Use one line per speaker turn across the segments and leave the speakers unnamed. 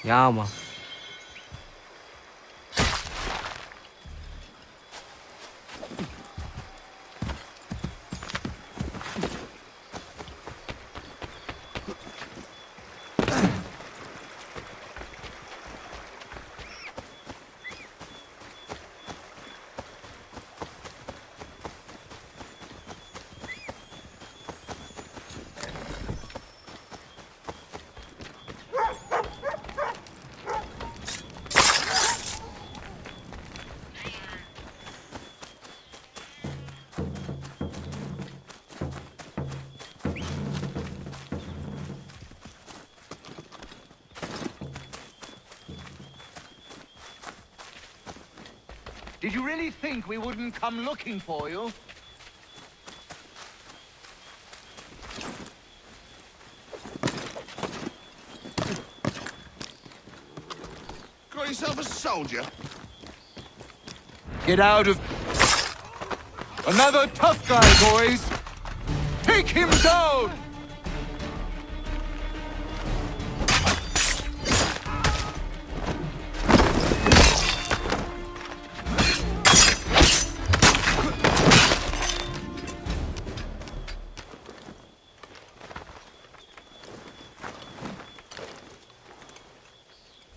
Ja, Mann.
Did you really think we wouldn't come looking for you?
Call yourself a soldier?
Get out of... Another tough guy, boys! Take him down!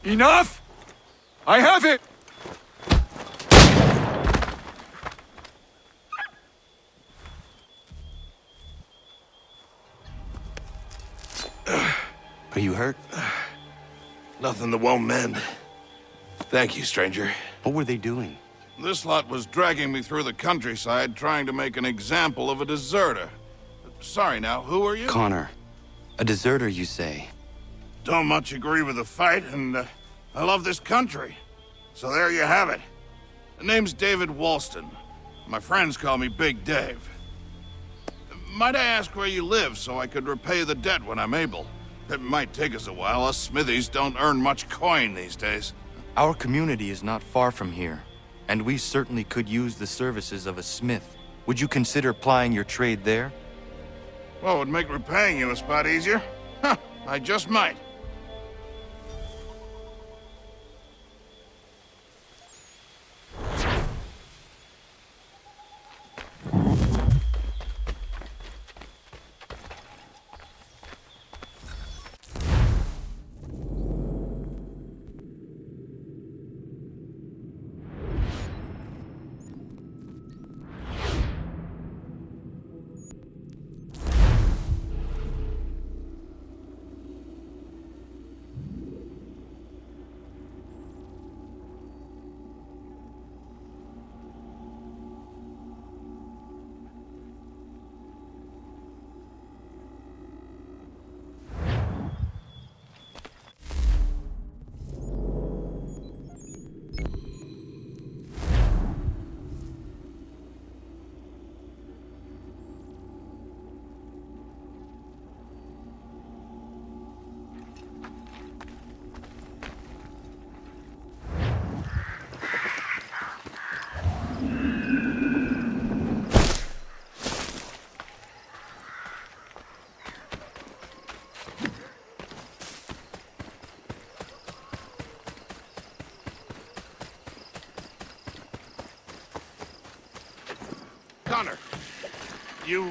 Enough! I have it!
Are you hurt?
Nothing that won't mend. Thank you, stranger.
What were they doing?
This lot was dragging me through the countryside trying to make an example of a deserter. Sorry now, who are you?
Connor. A deserter, you say?
Don't much agree with the fight, and I love this country. So there you have it. The name's David Walston. My friends call me Big Dave. Might I ask where you live so I could repay the debt when I'm able? It might take us a while. Us smithies don't earn much coin these days.
Our community is not far from here, and we certainly could use the services of a smith. Would you consider plying your trade there?
Well, it would make repaying you a spot easier. Huh, I just might. Connor, you,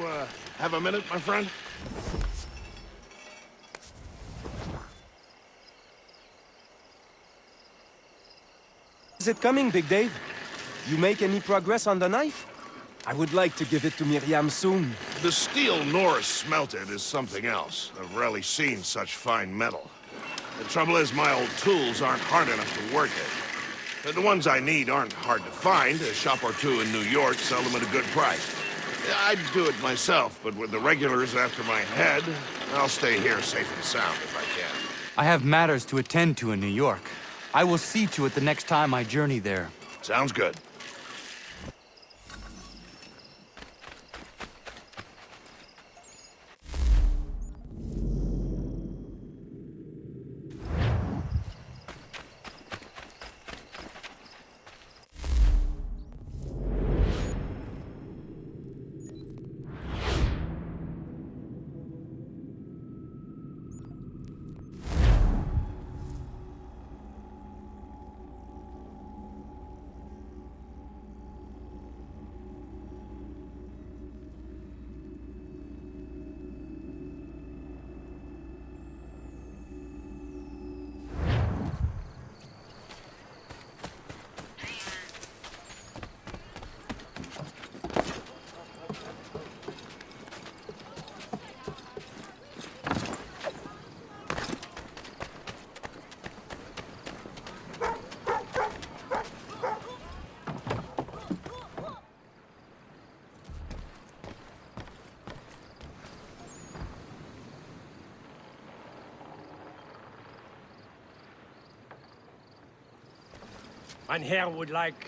have a minute, my friend?
Is it coming, Big Dave? You make any progress on the knife? I would like to give it to Miriam soon.
The steel Norris smelted is something else. I've rarely seen such fine metal. The trouble is, my old tools aren't hard enough to work at. The ones I need aren't hard to find. A shop or two in New York sell them at a good price. I'd do it myself, but with the regulars after my head, I'll stay here safe and sound if I can.
I have matters to attend to in New York. I will see to it the next time I journey there.
Sounds good.
Mein Herr would like...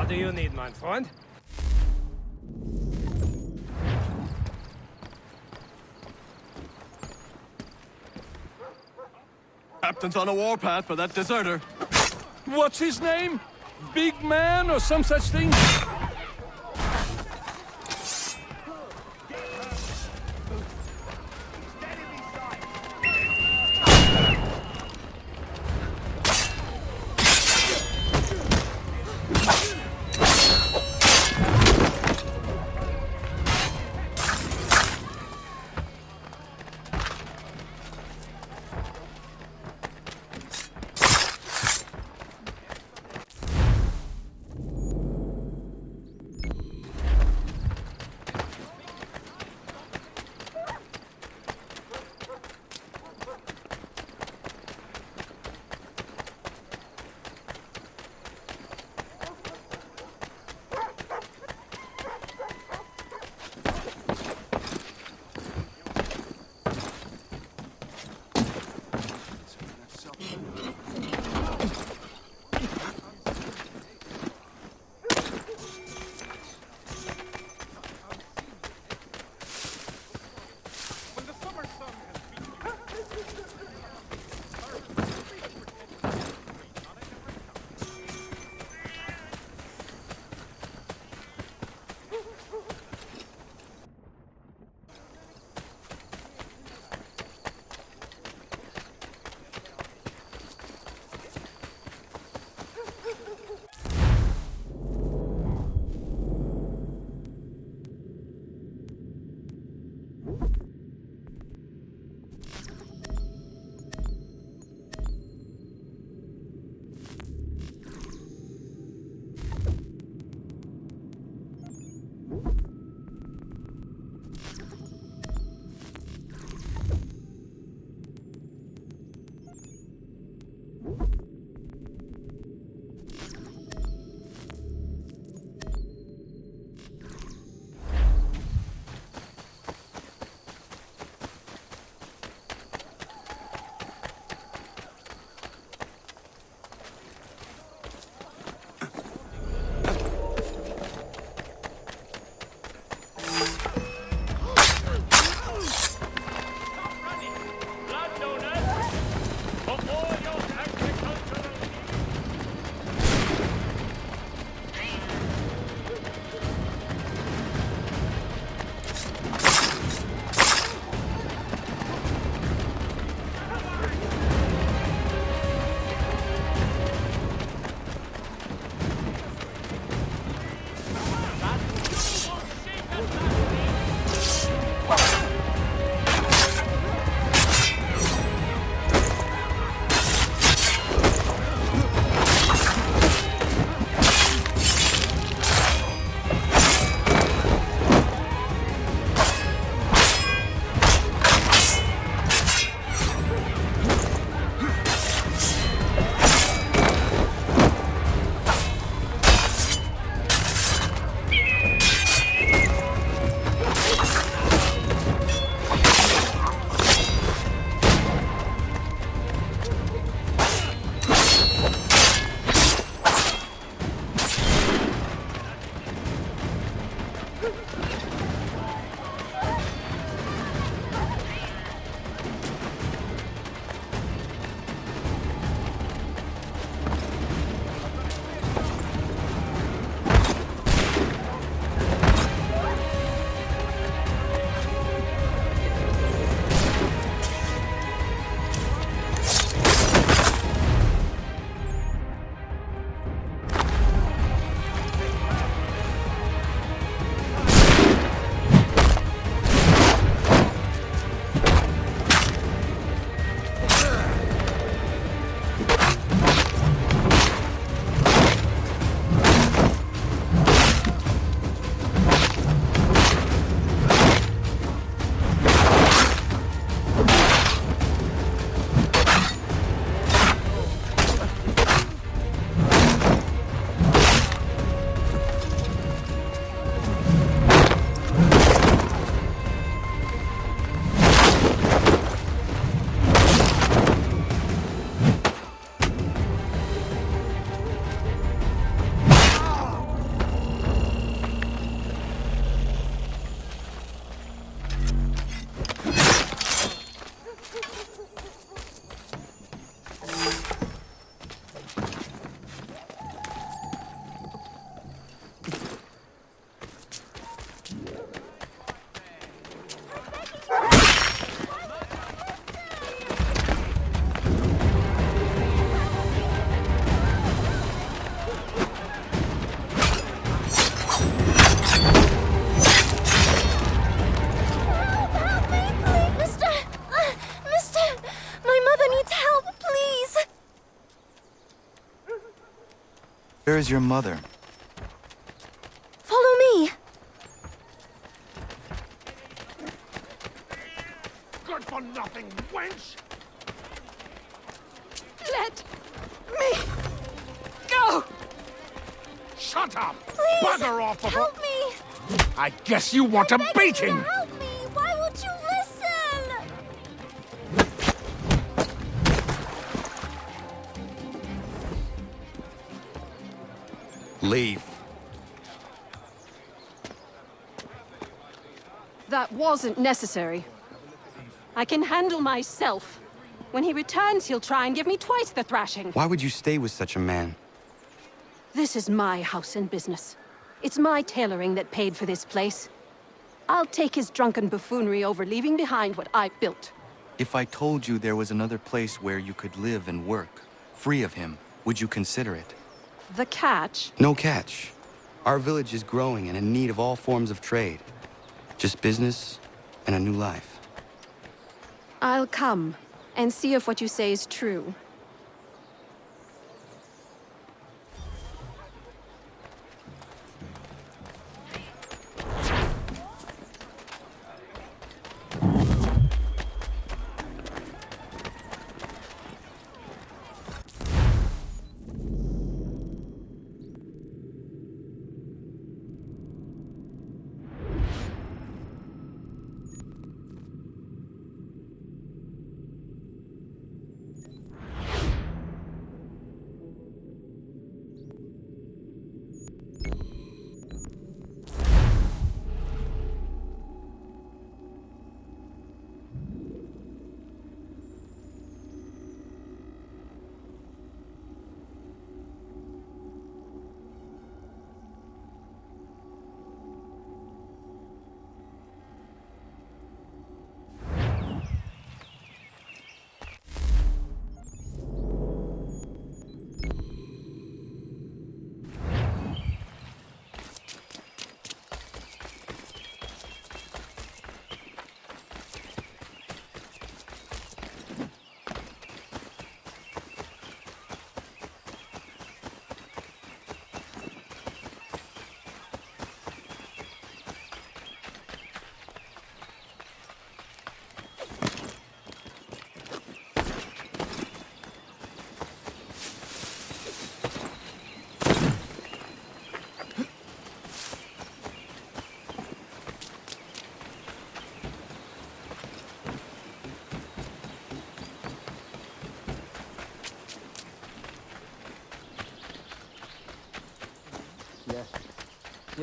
What do you need, mein Freund?
Captain's on a warpath for that deserter. What's his name? Big Man or some such thing?
Where is your mother?
Follow me.
Good for nothing, wench!
Let me go.
Shut up!
Please,
Bugger off before...
help me.
I guess you want a
Begging you
beating!
to help me. Why won't you listen?
Leave.
That wasn't necessary. I can handle myself. When he returns, he'll try and give me twice the thrashing.
Why would you stay with such a man?
This is my house and business. It's my tailoring that paid for this place. I'll take his drunken buffoonery over leaving behind what I built.
If I told you there was another place where you could live and work, free of him, would you consider it?
The catch?
No catch. Our village is growing and in need of all forms of trade. Just business and a new life.
I'll come and see if what you say is true.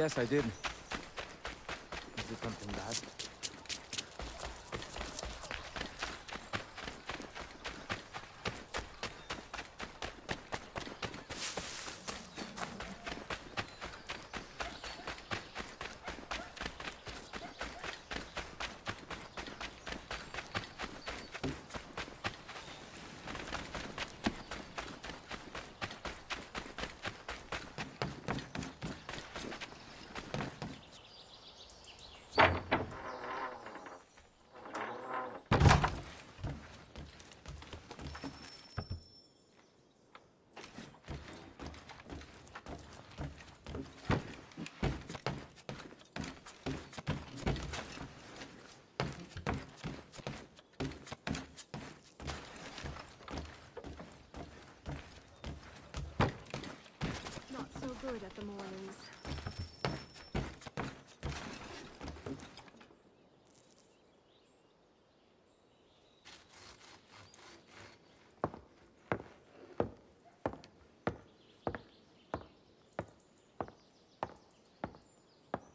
Yes, I did.
Is it something bad?
Not so good at the mornings.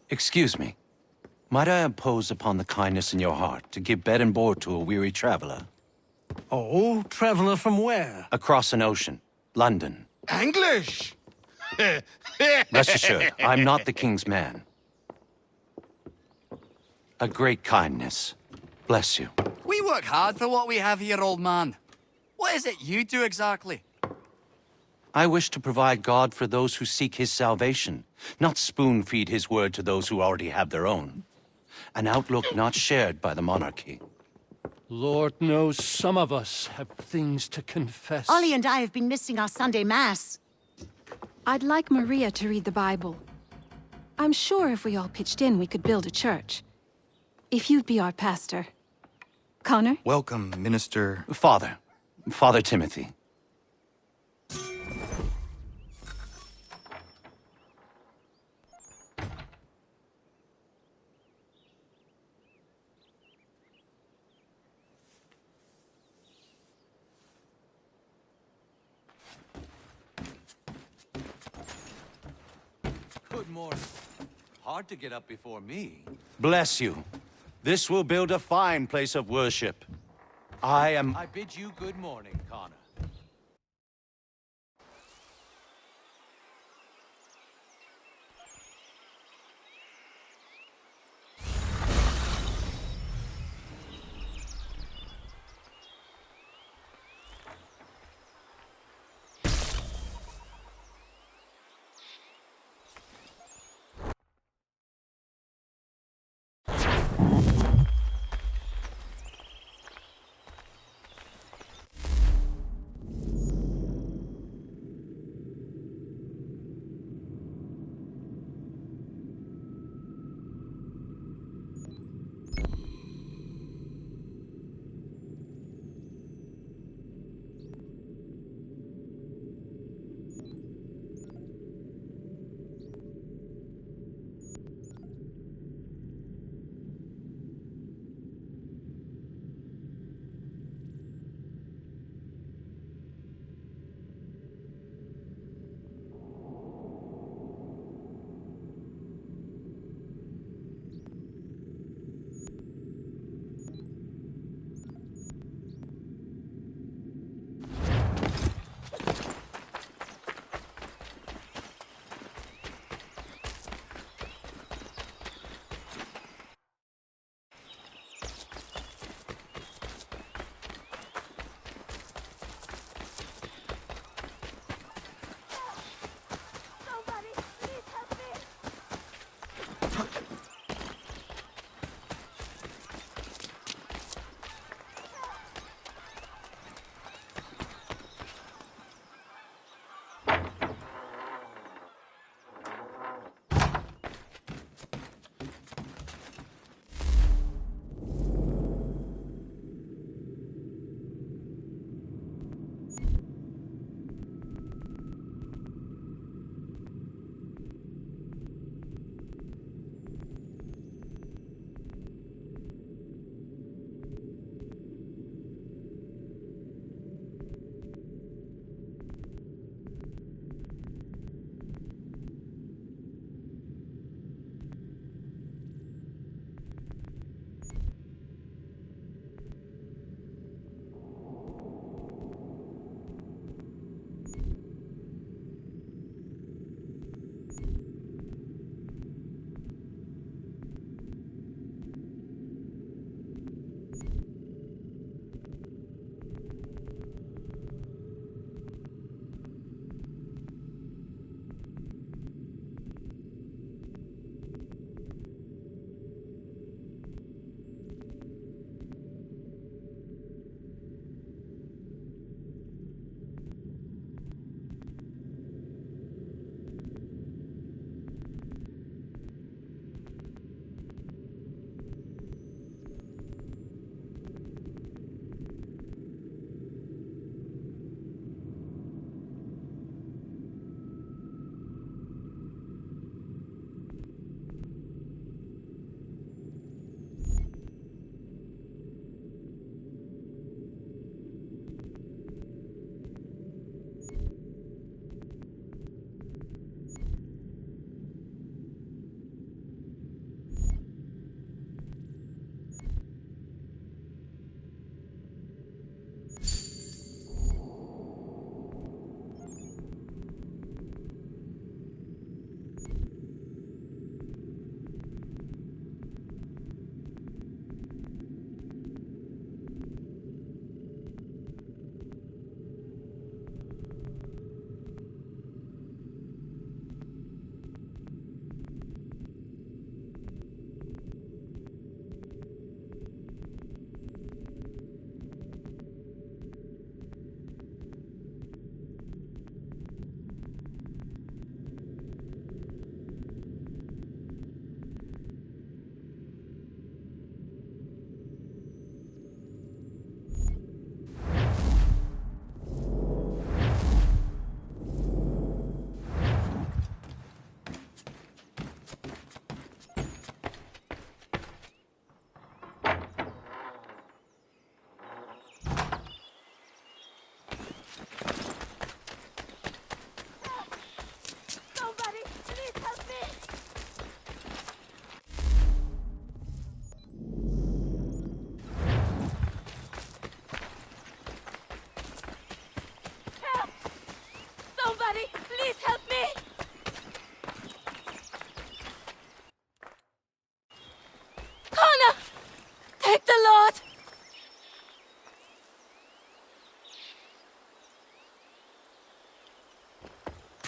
Excuse me. Might I impose upon the kindness in your heart to give bed and board to a weary traveler?
Oh, traveler from where?
Across an ocean. London.
English!
Rest assured, I'm not the king's man. A great kindness. Bless you.
We work hard for what we have here, old man. What is it you do exactly?
I wish to provide God for those who seek his salvation, not spoon-feed his word to those who already have their own. An outlook not shared by the monarchy.
Lord knows some of us have things to confess.
Ollie and I have been missing our Sunday Mass.
I'd like Maria to read the Bible. I'm sure if we all pitched in, we could build a church. If you'd be our pastor. Connor?
Welcome, Minister.
Father. Father Timothy.
Good morning. Hard to get up before me.
Bless you. This will build a fine place of worship. I
bid you good morning, Connor.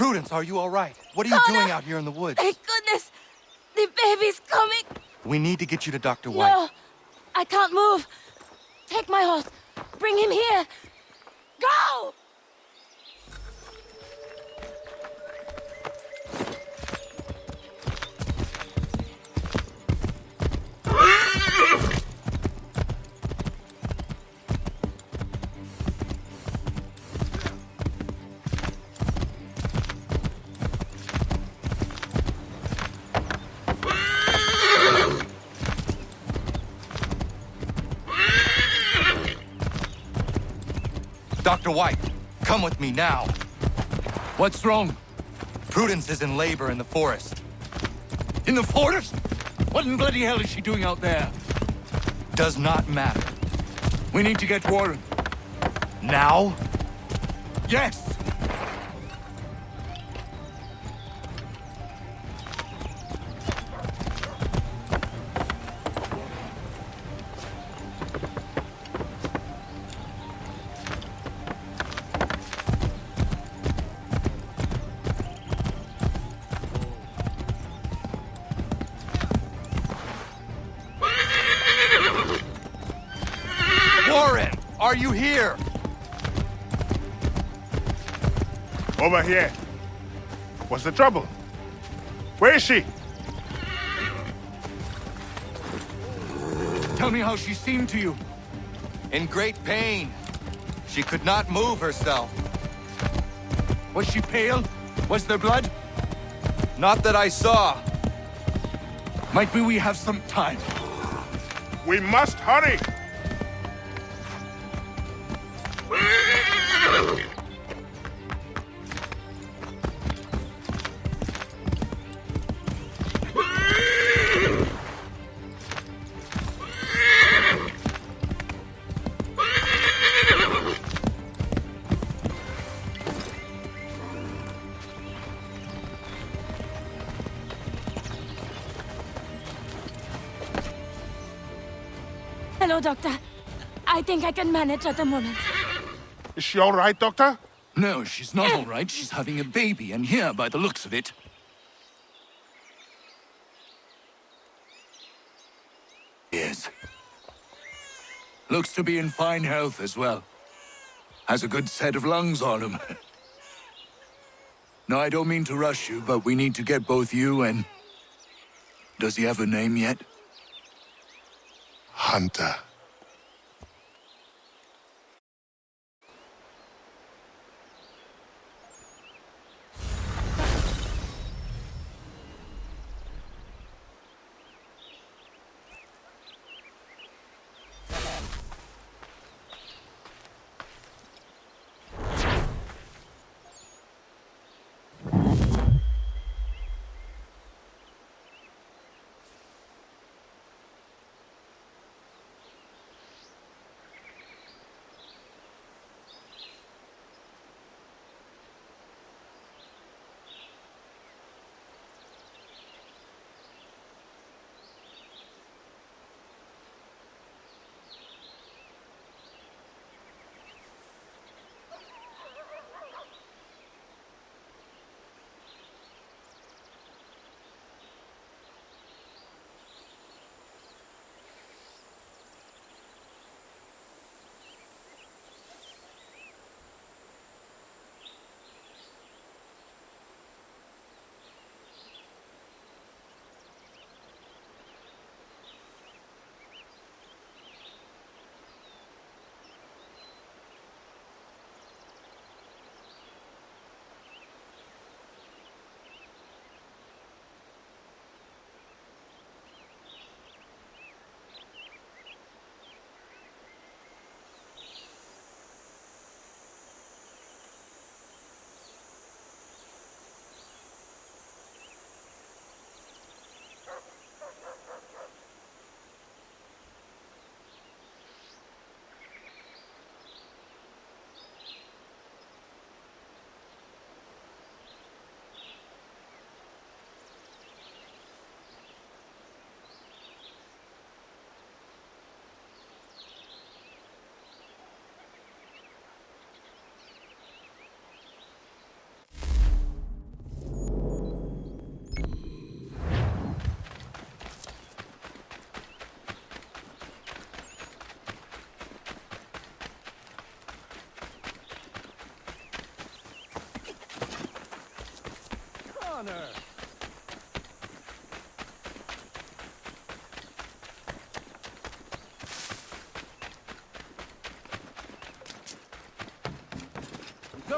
Prudence, are you all right? What are you doing out here in the woods?
Thank goodness! The baby's coming!
We need to get you to Dr. White.
No! I can't move! Take my horse! Bring him here! Go!
Dr. White, come with me now.
What's wrong?
Prudence is in labor in the forest.
In the forest? What in bloody hell is she doing out there?
Does not matter.
We need to get Warren.
Now?
Yes!
Warren, are you here?
Over here. What's the trouble? Where is she?
Tell me how she seemed to you.
In great pain. She could not move herself.
Was she pale? Was there blood?
Not that I saw.
Might be we have some time.
We must hurry!
Hello, Doctor. I think I can manage at the moment.
Is she all right, Doctor?
No, she's not all right. She's having a baby, and here, by the looks of it. Yes. Looks to be in fine health as well. Has a good set of lungs on him. No, I don't mean to rush you, but we need to get both you and... Does he have a name yet?
Hunter.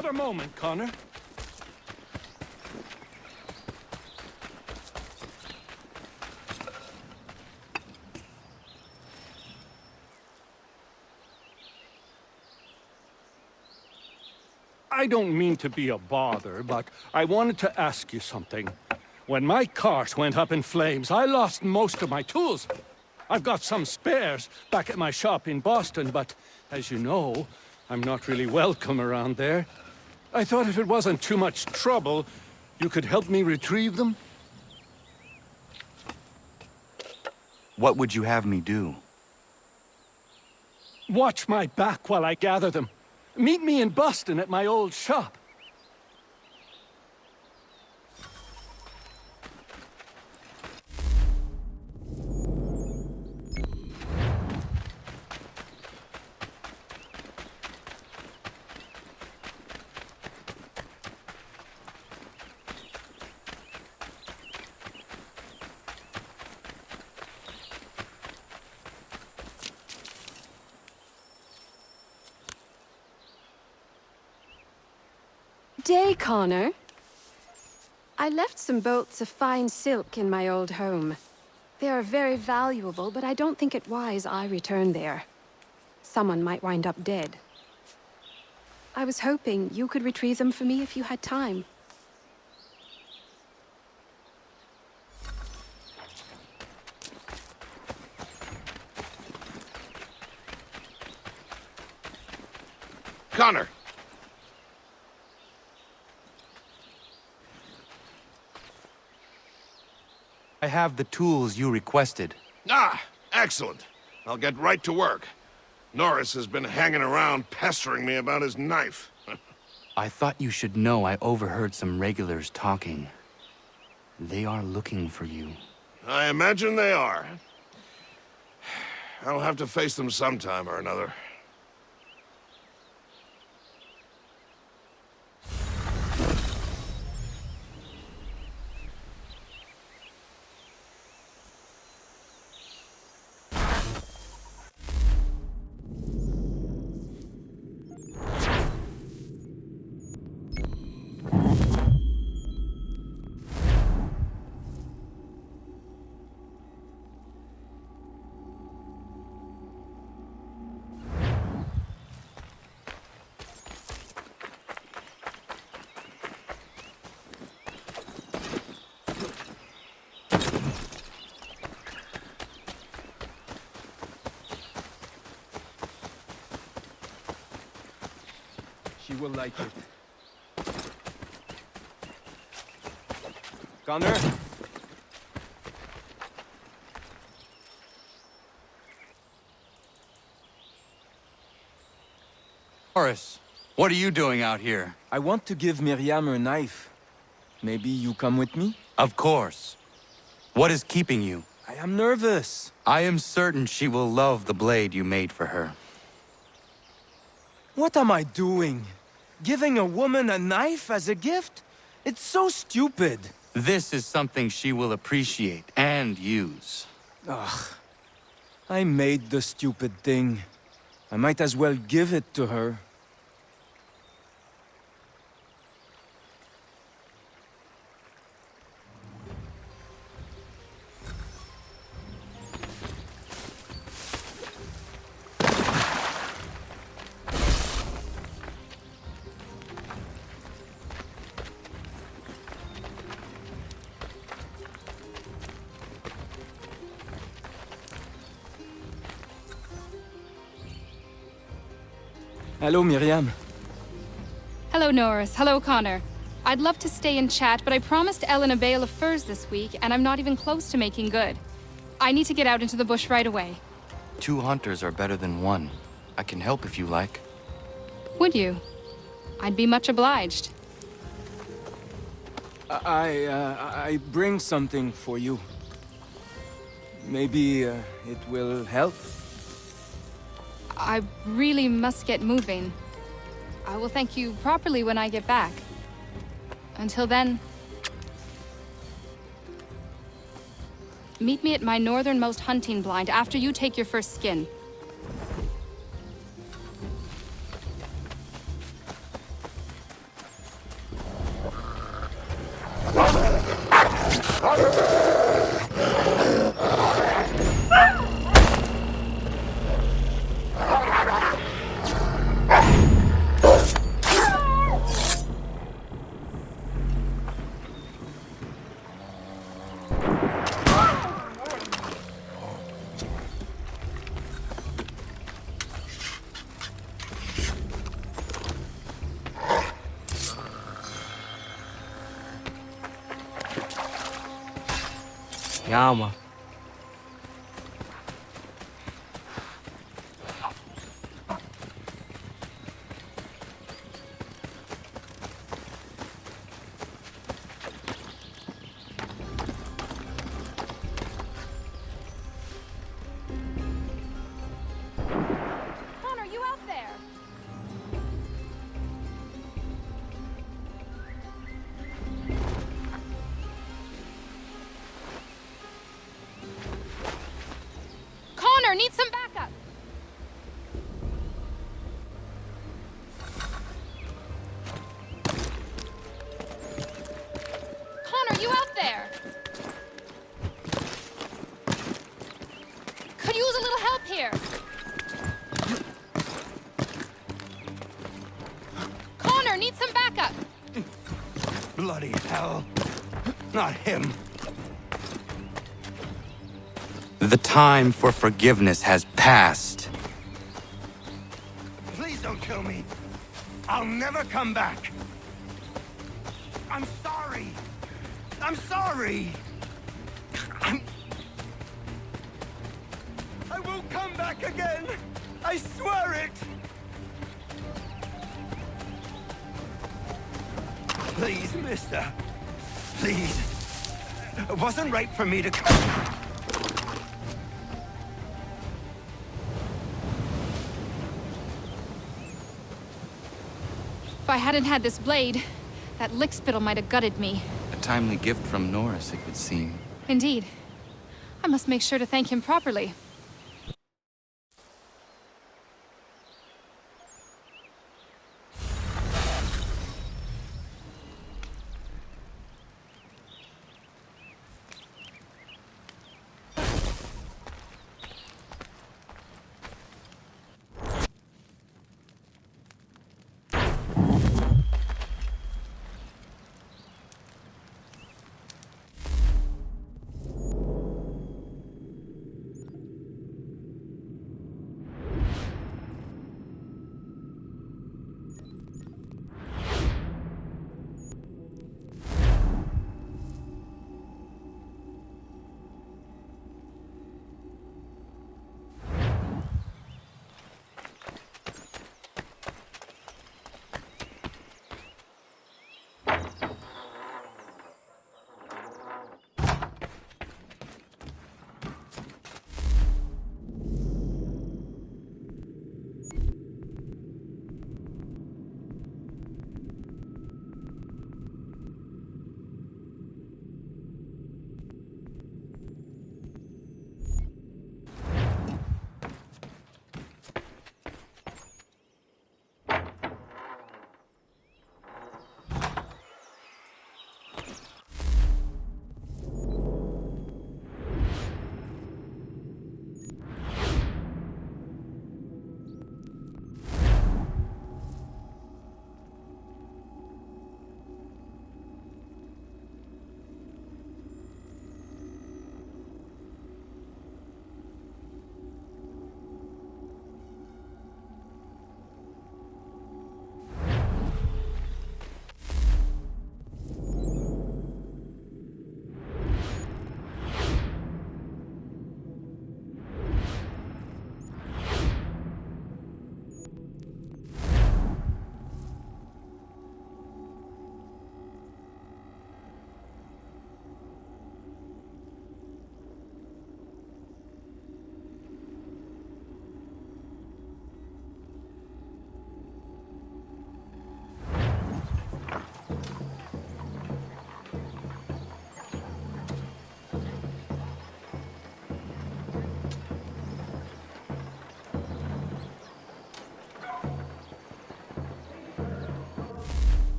another moment, Connor. I don't mean to be a bother, but I wanted to ask you something. When my cart went up in flames, I lost most of my tools. I've got some spares back at my shop in Boston, but as you know, I'm not really welcome around there. I thought if it wasn't too much trouble, you could help me retrieve them?
What would you have me do?
Watch my back while I gather them. Meet me in Boston at my old shop.
Day, Connor. I left some bolts of fine silk in my old home. They are very valuable, but I don't think it wise I return there. Someone might wind up dead. I was hoping you could retrieve them for me if you had time.
Connor!
I have the tools you requested.
Ah, excellent. I'll get right to work. Norris has been hanging around pestering me about his knife.
I thought you should know I overheard some regulars talking. They are looking for you.
I imagine they are. I'll have to face them sometime or another.
She will like it. Connor?
Horace, what are you doing out here?
I want to give Miriam her knife. Maybe you come with me?
Of course. What is keeping you?
I am nervous.
I am certain she will love the blade you made for her.
What am I doing? Giving a woman a knife as a gift? It's so stupid.
This is something she will appreciate and use.
Ugh. I made the stupid thing. I might as well give it to her. Hello, Miriam.
Hello, Norris. Hello, Connor. I'd love to stay and chat, but I promised Ellen a bale of furs this week, and I'm not even close to making good. I need to get out into the bush right away.
2 hunters are better than 1. I can help if you like.
Would you? I'd be much obliged.
I bring something for you. Maybe it will help.
I really must get moving. I will thank you properly when I get back. Until then... meet me at my northernmost hunting blind after you take your first skin.
Ja, man.
Connor, you out there? Connor, need some backup. Connor, you out there? Could use a little help here. Connor, need some backup.
Bloody hell. Not him. The time for forgiveness has passed. Please don't kill me. I'll never come back. I'm sorry. I'm sorry. I won't come back again. I swear it. Please, mister. Please. It wasn't right for me to come.
If I hadn't had this blade, that lickspittle might have gutted me.
A timely gift from Norris, it would seem.
Indeed. I must make sure to thank him properly.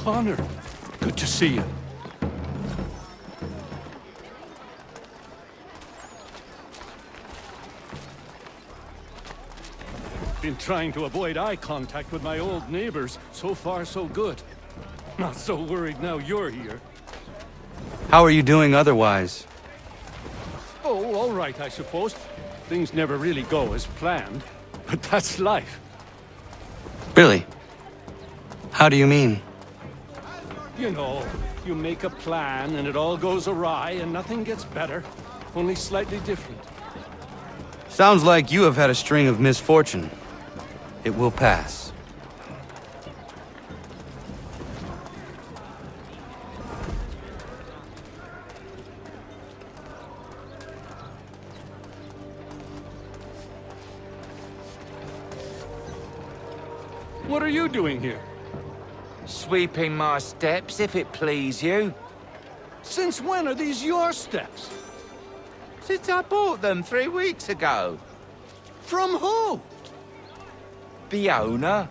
Connor. Good to see you. Been trying to avoid eye contact with my old neighbors. So far, so good. Not so worried now you're here.
How are you doing otherwise?
Oh, all right, I suppose. Things never really go as planned, but that's life.
Really? How do you mean?
You know, you make a plan and it all goes awry and nothing gets better, only slightly different.
Sounds like you have had a string of misfortune. It will pass.
What are you doing here?
Sweeping my steps, if it please you.
Since when are these your steps?
Since I bought them 3 weeks ago.
From who?
The owner,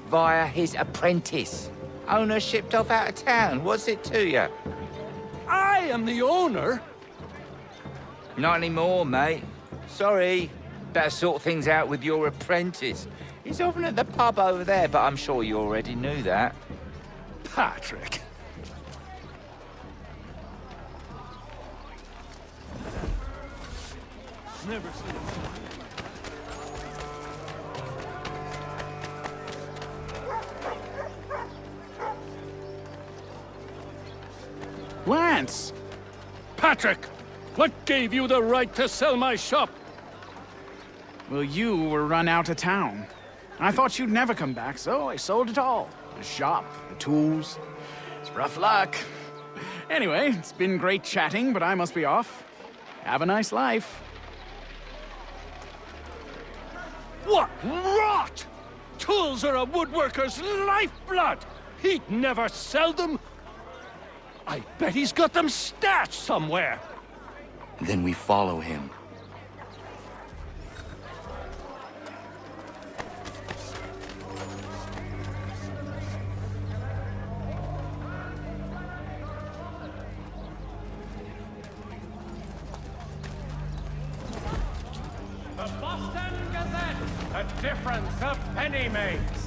via his apprentice. Owner shipped off out of town. What's it to you?
I am the owner?
Not anymore, mate. Sorry. Better sort things out with your apprentice. He's often at the pub over there, but I'm sure you already knew that.
Patrick. Never seen it.
Lance!
Patrick! What gave you the right to sell my shop?
Well, you were run out of town. I thought you'd never come back, so I sold it all. The shop, the tools. It's rough luck. Anyway, it's been great chatting, but I must be off. Have a nice life.
What rot! Tools are a woodworker's lifeblood! He'd never sell them! I bet he's got them stashed somewhere!
Then we follow him.
The Boston Gazette! A difference a penny makes!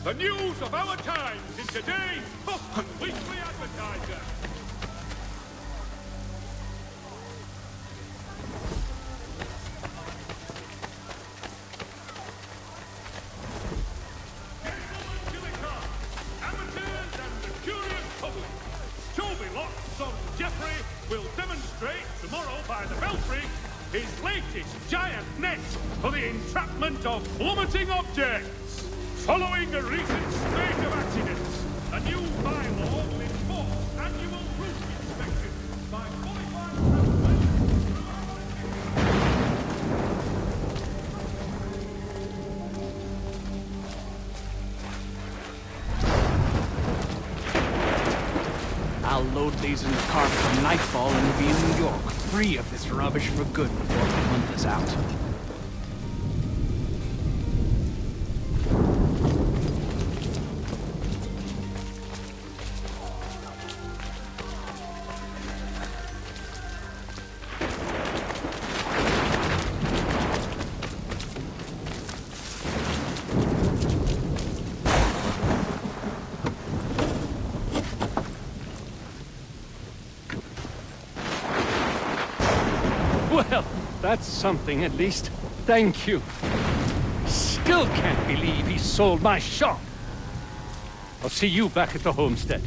The news of our times in today's Boston Weekly Advertiser. Gentlemen, Gillicott, amateurs and the curious public. Toby son Geoffrey will demonstrate tomorrow by the Belfry his latest giant net for the entrapment of plummeting objects. Following a recent spate of accidents, a new bylaw will enforce annual roof inspections by qualified
I'll load these in the car for nightfall and be in New York, free of this rubbish for good before the month is out.
Well, that's something at least. Thank you. Still can't believe he sold my shop. I'll see you back at the homestead.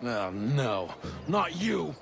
Oh, no. Not you!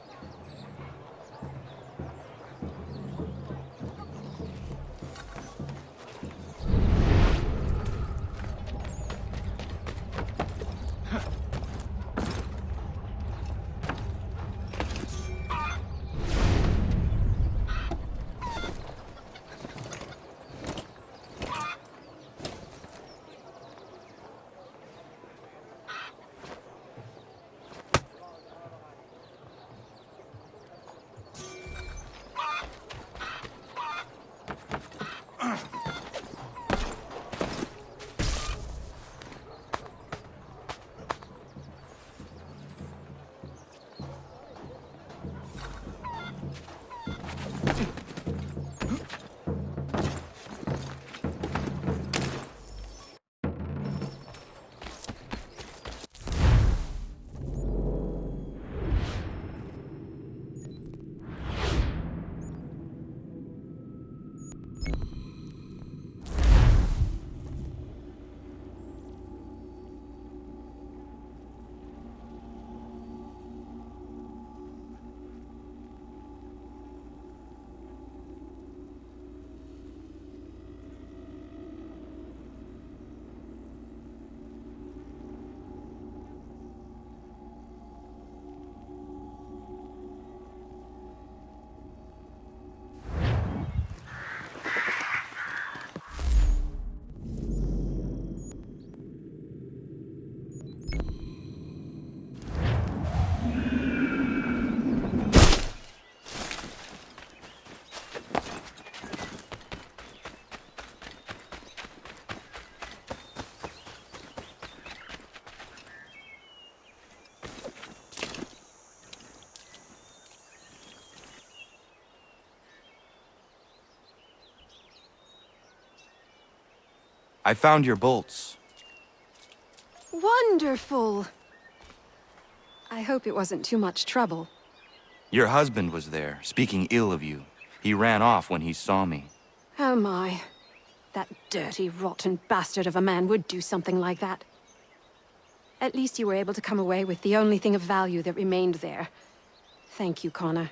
I found your bolts.
Wonderful. I hope it wasn't too much trouble.
Your husband was there, speaking ill of you. He ran off when he saw me.
Oh my. That dirty, rotten bastard of a man would do something like that. At least you were able to come away with the only thing of value that remained there. Thank you, Connor.